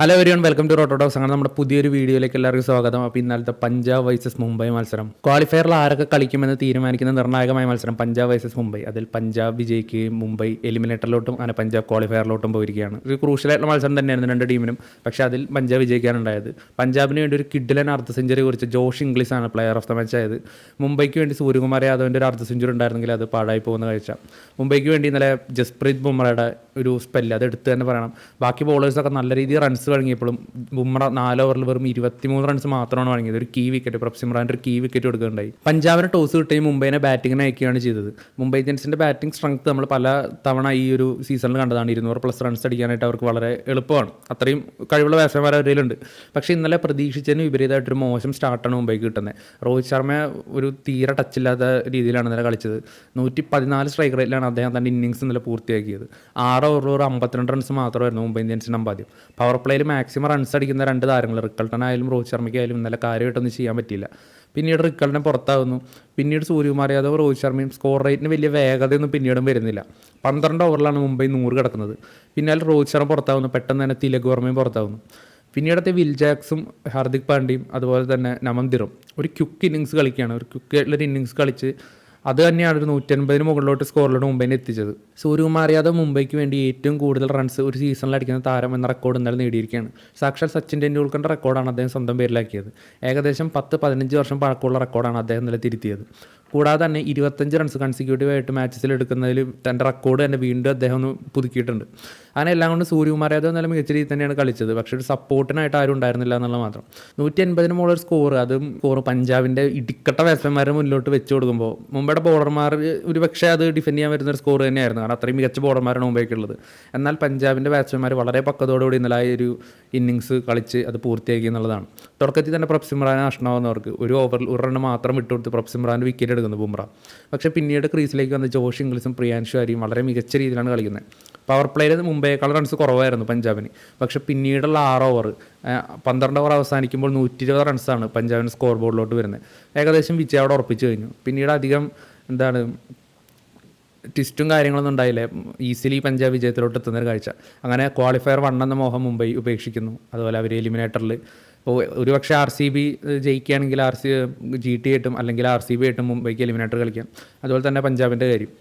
Hello everyone, welcome to Roto talks. അങ്ങനെ നമ്മുടെ പുതിയൊരു വീഡിയോയിലേക്ക് എല്ലാവർക്കും സ്വാഗതം. അപ്പോൾ ഇന്നലത്തെ പഞ്ചാബ് വേഴ്സസ് മുംബൈ മത്സരം, ക്വാളിഫയറിൽ ആരൊക്കെ കളിക്കുമെന്ന് തീരുമാനിക്കുന്ന നിർണായകമായ മത്സരം പഞ്ചാബ് വേഴ്സസ് മുംബൈ. അതിൽ പഞ്ചാബ് വിജയിക്കുകയും മുംബൈ എലിമിനേറ്ററിലോട്ടും അങ്ങനെ പഞ്ചാബ് ക്വാളിഫയറിലോട്ടും പോയിരിക്കുകയാണ്. ഒരു ക്രൂഷ്യലായിട്ടുള്ള മത്സരം തന്നെയായിരുന്നു രണ്ട് ടീമിനും. പക്ഷേ അതിൽ പഞ്ചാബ് വിജയിക്കാനുണ്ടായത്. പഞ്ചാബിന് വേണ്ടി ഒരു കിഡിലൻ അർദ്ധ സെഞ്ചുറി കുറിച്ച് ജോഷ് ഇംഗ്ലീഷാണ് പ്ലെയർ ഓഫ് ദ മാച്ച് ആയത്. മുംബൈക്ക് വേണ്ടി സൂര്യകുമാർ യാദവിൻ്റെ ഒരു അർദ്ധ സെഞ്ചുറി ഉണ്ടായിരുന്നെങ്കിൽ അത് പാഴായി പോകുന്ന കാഴ്ച. മുംബൈക്ക് വേണ്ടി ഇന്നലെ ജസ്പ്രീത് ബുംറയുടെ ഒരു സ്പെല്ല് അത് എടുത്ത് തന്നെ പറയണം. ബാക്കി ബോളേഴ്സൊക്കെ നല്ല രീതിയിൽ റൺസ് വഴങ്ങിയപ്പോഴും ബുംറ 4 ഓവറിൽ വെറും 23 റൺസ് മാത്രമാണ് വഴങ്ങിയത്. ഒരു കീ വിക്കറ്റ്, പ്രഭ്സിമ്രാൻ്റെ ഒരു കീ വിക്കറ്റ് കൊടുക്കുകയുണ്ടായി. പഞ്ചാബിന് ടോസ് കിട്ടുകയും മുംബൈനെ ബാറ്റിങ്ങിന് അയക്കുകയാണ് ചെയ്തത്. മുംബൈ ഇന്ത്യൻസിൻ്റെ ബാറ്റിംഗ് സ്ട്രെങ്ത് നമ്മൾ പല തവണ ഈ ഒരു സീസണിൽ കണ്ടതാണ്. 200+ റൺസ് അടിക്കാനായിട്ട് അവർക്ക് വളരെ എളുപ്പമാണ്. അത്രയും കഴിവുള്ള ബാറ്റ്സ്മാൻമാർ അവരിലുണ്ട്. പക്ഷേ ഇന്നലെ പ്രതീക്ഷിച്ചതിന് വിപരീതമായിട്ടൊരു മോശം സ്റ്റാർട്ടാണ് മുംബൈക്ക് കിട്ടുന്നത്. രോഹിത് ശർമ്മ ഒരു തീരെ ടച്ചില്ലാത്ത രീതിയിലാണ് ഇന്നലെ കളിച്ചത്. 114 സ്ട്രൈക്ക് റേറ്റിലാണ് അദ്ദേഹം തൻ്റെ ഇന്നിങ്സ് ഇന്നലെ പൂർത്തിയാക്കിയത്. 6 ഓവറിൽ 52 റൺസ് മാത്രമായിരുന്നു മുംബൈ ഇന്ത്യൻസിന് അമ്പാദ്യം. പവർ പ്ലേയിൽ മാക്സിമം റൺസ് അടിക്കുന്ന രണ്ട് താരങ്ങൾ റിക്കൾട്ടൺ ആയാലും രോഹിത് ശർമ്മയ്ക്കായാലും ഇന്നലെ കാര്യമായിട്ടൊന്നും ചെയ്യാൻ പറ്റിയില്ല. പിന്നീട് റിക്കൾട്ടനെ പുറത്താകുന്നു. പിന്നീട് സൂര്യകുമാർ യാദവ്, രോഹിത് ശർമ്മയും സ്കോർ റേറ്റിന് വലിയ വേഗതയൊന്നും പിന്നീടും വരുന്നില്ല. 12 ഓവറിലാണ് മുംബൈ 100 കിടക്കുന്നത്. പിന്നാലെ രോഹിത് ശർമ്മ പുറത്താകുന്നു. പെട്ടെന്ന് തന്നെ തിലക് വർമ്മയും പുറത്താകുന്നു. പിന്നീടത്തെ വിൽ ജാക്സും ഹാർദിക് പാണ്ഡ്യയും അതുപോലെ തന്നെ നമന്തിറും ഒരു ക്വിക്ക് ഇന്നിങ്സ് കളിക്കുകയാണ്. ഒരു ക്വിക്കായിട്ടുള്ളൊരു ഇന്നിങ്സ് കളിച്ച് അത് തന്നെയാണ് ഒരു 150 മുകളിലോട്ട് സ്കോറിലോട്ട് മുംബൈനെ എത്തിച്ചത്. സൂര്യകുമാർ യാദവ് മുംബൈക്ക് വേണ്ടി ഏറ്റവും കൂടുതൽ റൺസ് ഒരു സീസണിൽ അടിക്കുന്ന താരം എന്ന റെക്കോർഡ് ഇന്നലെ നേടിയിരിക്കുകയാണ്. സാക്ഷാൽ സച്ചിൻ ടെണ്ടുൽക്കറിൻ്റെ റെക്കോർഡാണ് അദ്ദേഹം സ്വന്തം പേരിലാക്കിയത്. ഏകദേശം 10-15 വർഷം പഴക്കമുള്ള റെക്കോർഡാണ് അദ്ദേഹം ഇന്നലെ തിരുത്തിയത്. കൂടാതെ തന്നെ 25 റൺസ് കൺസിക്യൂട്ടീവായിട്ട് മാച്ചസിൽ എടുക്കുന്നതിൽ തൻ്റെ റെക്കോർഡ് തന്നെ വീണ്ടും അദ്ദേഹം ഒന്ന് പുതുക്കിയിട്ടുണ്ട്. അങ്ങനെ എല്ലാം കൊണ്ട് സൂര്യകുമാർ യാദവ് നല്ല മികച്ച രീതിയിൽ തന്നെയാണ് കളിച്ചത്. പക്ഷേ ഒരു സപ്പോർട്ടിനായിട്ട് ആരും ഉണ്ടായിരുന്നില്ല എന്നുള്ളത് മാത്രം. 180 മുകളിൽ സ്കോർ, അതും സ്കോർ പഞ്ചാബിൻ്റെ ഇടിക്കട്ട ബാറ്റ്സ്മാൻമാരെ മുന്നിലോട്ട് വെച്ച് കൊടുക്കുമ്പോൾ മുംബൈയുടെ ബോളർമാർ ഒരു പക്ഷേ അത് ഡിഫെൻഡ് ചെയ്യാൻ വരുന്നൊരു സ്കോർ തന്നെയായിരുന്നു. കാരണം അത്രയും മികച്ച ബോളർമാരാണ് മുംബൈക്കുള്ളത്. എന്നാൽ പഞ്ചാബിൻ്റെ ബാറ്റ്സ്മാൻമാർ വളരെ പക്വതയോടുകൂടി ഇന്നലെ ഒരു ഇന്നിങ്സ് കളിച്ച് അത് പൂർത്തിയാക്കി എന്നുള്ളതാണ്. തുടക്കത്തിൽ തന്നെ പ്രഭ്സിമ്രാനെ നഷ്ടമാവുന്നവർക്ക് ഒരു ഓവറിൽ ഒരു റണ്ണ് മാത്രം വിട്ടുകൊടുത്ത് പ്രഭ്സിമ്രാൻ്റെ വിക്കറ്റ് എടുക്കുന്നത് ബുംറ. പക്ഷേ പിന്നീട് ക്രീസിലേക്ക് വന്ന ജോഷ് ഇംഗ്ലീഷും പ്രിയാൻഷു ഹരിയും വളരെ മികച്ച രീതിയിലാണ് കളിക്കുന്നത്. പവർ പ്ലേയിൽ മുംബൈയേക്കാൾ റൺസ് കുറവായിരുന്നു പഞ്ചാബിന്. പക്ഷേ പിന്നീടുള്ള 6 ഓവർ 12 ഓവർ അവസാനിക്കുമ്പോൾ 120 റൺസാണ് പഞ്ചാബിന് സ്കോർ ബോർഡിലോട്ട് വരുന്നത്. ഏകദേശം വിജയം അവിടെ ഉറപ്പിച്ചു കഴിഞ്ഞു. പിന്നീട് അധികം ട്വിസ്റ്റും കാര്യങ്ങളൊന്നും ഉണ്ടായില്ല. ഈസിലി പഞ്ചാബ് വിജയത്തിലോട്ട് എത്തുന്നൊരു കാഴ്ച. അങ്ങനെ ക്വാളിഫയർ 1 എന്ന മോഹം മുംബൈ ഉപേക്ഷിക്കുന്നു. അതുപോലെ അവർ എലിമിനേറ്ററിൽ ഇപ്പോൾ ഒരുപക്ഷെ RCB ജയിക്കുകയാണെങ്കിൽ GT ആയിട്ടും അല്ലെങ്കിൽ RCB ആയിട്ടും മുംബൈക്ക് എലിമിനേറ്റർ കളിക്കാം. അതുപോലെ തന്നെ പഞ്ചാബിൻ്റെ കാര്യം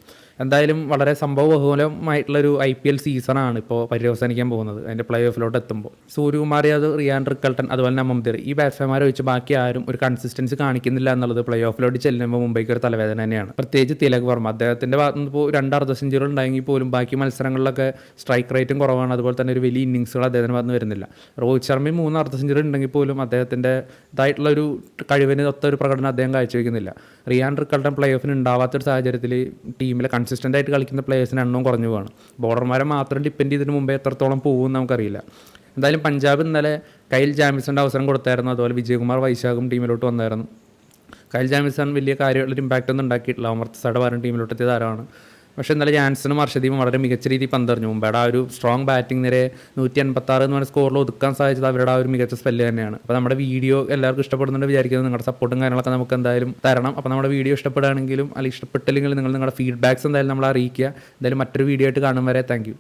എന്തായാലും വളരെ സംഭവബഹുലമായിട്ടുള്ളൊരു IPL സീസണാണ് ഇപ്പോൾ പര്യവസാനിക്കാൻ പോകുന്നത്. അതിൻ്റെ പ്ലേ ഓഫിലോട്ട് എത്തുമ്പോൾ സൂര്യകുമാർ യാദവ്, റിയാൻ റിക്കൾട്ടൺ അതുപോലെ നമന്തിർ ഈ ബാറ്റ്സ്മാൻമാരെ വെച്ച് ബാക്കി ആരും ഒരു കൺസിസ്റ്റൻസി കാണിക്കുന്നില്ല എന്നുള്ളത് പ്ലേ ഓഫിലോട്ട് ചെല്ലുമ്പോൾ മുംബൈക്ക് ഒരു തലവേദന തന്നെയാണ്. പ്രത്യേകിച്ച് തിലക് വർമ്മ, അദ്ദേഹത്തിൻ്റെ ഭാഗത്ത് നിന്ന് ഇപ്പോൾ 2 അർദ്ധ സെഞ്ചുറി ഉണ്ടായെങ്കിൽ പോലും ബാക്കി മത്സരങ്ങളിലൊക്കെ സ്ട്രൈക്ക് റേറ്റും കുറവാണ്. അതുപോലെ തന്നെ ഒരു വലിയ ഇന്നിങ്സുകൾ അദ്ദേഹത്തിന് ഭാഗത്ത് വരുന്നില്ല. രോഹിത് ശർമ്മയും 3 അർദ്ധ സെഞ്ചുറി ഉണ്ടെങ്കിൽ പോലും അദ്ദേഹത്തിൻ്റെ ഇതായിട്ടുള്ളൊരു കഴിവിന് ഒത്തൊരു പ്രകടനം അദ്ദേഹം കാഴ്ചവെക്കുന്നില്ല. റിയാൻ റിക്കൾട്ടൺ പ്ലേ ഓഫിന് ഉണ്ടാവാത്തൊരു സാഹചര്യത്തിൽ ടീമിലെ കൺസിസ്റ്റൻ്റ് ആയിട്ട് കളിക്കുന്ന പ്ലേയേഴ്സിന് എണ്ണവും കുറഞ്ഞു പോവാണ്. ബോളർമാരെ മാത്രം ഡിപ്പെൻഡ് ചെയ്തതിന് മുമ്പേ എത്രത്തോളം പോകുമെന്ന് നമുക്കറിയില്ല. എന്തായാലും പഞ്ചാബ് ഇന്നലെ കൈൽ ജാമിസൻ്റെ അവസരം കൊടുത്തായിരുന്നു. അതുപോലെ വിജയകുമാർ വൈശാഖും ടീമിലോട്ട് വന്നായിരുന്നു. കൈൽ ജാമിസൺ വലിയ കാര്യമായിട്ടുള്ളൊരു ഇമ്പാക്റ്റ് ഒന്നും ഉണ്ടാക്കിയിട്ടില്ല. അമൃത്സറുടെ പകരം ടീമിലോട്ട് എത്തിയ താരമാണ്. പക്ഷേ ഇന്നലെ ജാൻസണും ഹർഷദീപും വളരെ മികച്ച രീതിയിൽ പന്തെറിഞ്ഞു. മുംബൈയുടെ ആ ഒരു സ്ട്രോങ് ബാറ്റിംഗ് നിരയെ 186 എന്ന് പറഞ്ഞ സ്കോറിൽ ഒതുക്കാൻ സാധിച്ചത് അവരുടെ ആ ഒരു മികച്ച സ്പെല്ല് തന്നെയാണ്. അപ്പോൾ നമ്മുടെ വീഡിയോ എല്ലാവർക്കും ഇഷ്ടപ്പെടുന്നുണ്ട് വിചാരിക്കുന്നത്. നിങ്ങളുടെ സപ്പോർട്ടും കാര്യങ്ങളൊക്കെ നമുക്ക് എന്തായാലും തരണം. അപ്പോൾ നമ്മുടെ വീഡിയോ ഇഷ്ടപ്പെടുകയാണെങ്കിലും അല്ലെങ്കിൽ ഇഷ്ടപ്പെട്ടില്ലെങ്കിലും നിങ്ങളുടെ ഫീഡ്ബാക്ക്സ് എന്തായാലും നമ്മളെ അറിയിക്കുക. എന്തായാലും മറ്റൊരു വീഡിയോ ആയിട്ട് കാണും വരെ താങ്ക് യു.